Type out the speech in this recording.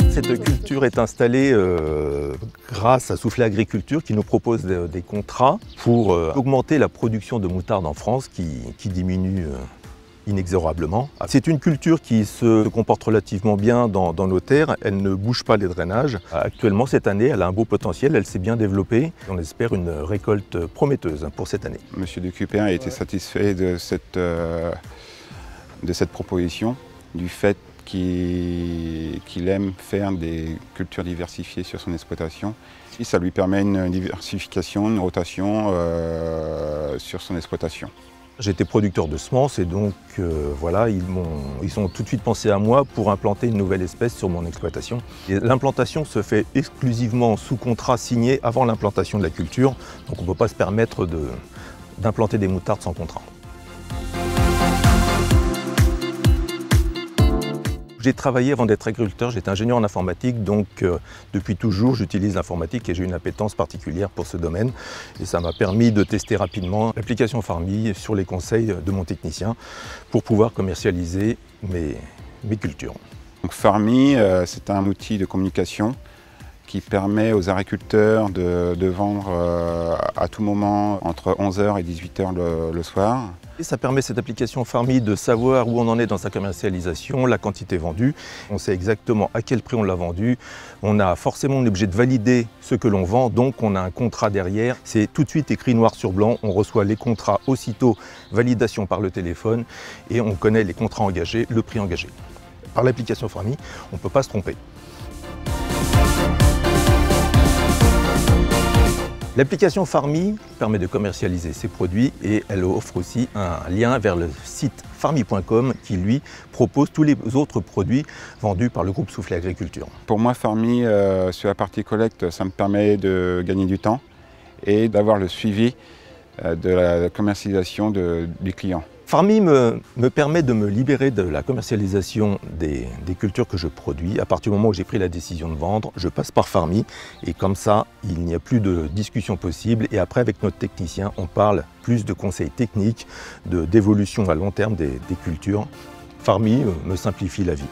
Cette culture est installée grâce à Soufflet Agriculture qui nous propose des contrats pour augmenter la production de moutarde en France qui diminue inexorablement. C'est une culture qui se comporte relativement bien dans nos terres, elle ne bouge pas les drainages. Actuellement, cette année, elle a un beau potentiel, elle s'est bien développée. On espère une récolte prometteuse pour cette année. Monsieur Decupin a été satisfait de cette proposition, du fait qu'il aime faire des cultures diversifiées sur son exploitation. Et ça lui permet une diversification, une rotation sur son exploitation. J'étais producteur de semences et donc voilà, ils ont tout de suite pensé à moi pour implanter une nouvelle espèce sur mon exploitation. L'implantation se fait exclusivement sous contrat signé avant l'implantation de la culture, donc on ne peut pas se permettre d'implanter des moutardes sans contrat. J'ai travaillé avant d'être agriculteur, j'étais ingénieur en informatique, donc depuis toujours j'utilise l'informatique et j'ai une appétence particulière pour ce domaine. Et ça m'a permis de tester rapidement l'application Farmy sur les conseils de mon technicien pour pouvoir commercialiser mes cultures. Donc Farmy, c'est un outil de communication qui permet aux agriculteurs de vendre à tout moment entre 11 h et 18 h le soir. Et ça permet, cette application Farmy, de savoir où on en est dans sa commercialisation, la quantité vendue. On sait exactement à quel prix on l'a vendu. On est obligé de valider ce que l'on vend, donc on a un contrat derrière. C'est tout de suite écrit noir sur blanc. On reçoit les contrats aussitôt, validation par le téléphone, et on connaît les contrats engagés, le prix engagé. Par l'application Farmy, on ne peut pas se tromper. L'application Farmy permet de commercialiser ses produits et elle offre aussi un lien vers le site farmy.com qui lui propose tous les autres produits vendus par le groupe Soufflet Agriculture. Pour moi, Farmy, sur la partie collecte, ça me permet de gagner du temps et d'avoir le suivi de la commercialisation du client. Farmy me permet de me libérer de la commercialisation des cultures que je produis. À partir du moment où j'ai pris la décision de vendre, je passe par Farmy et comme ça, il n'y a plus de discussion possible. Et après, avec notre technicien, on parle plus de conseils techniques, d'évolution à long terme des cultures. Farmy me simplifie la vie.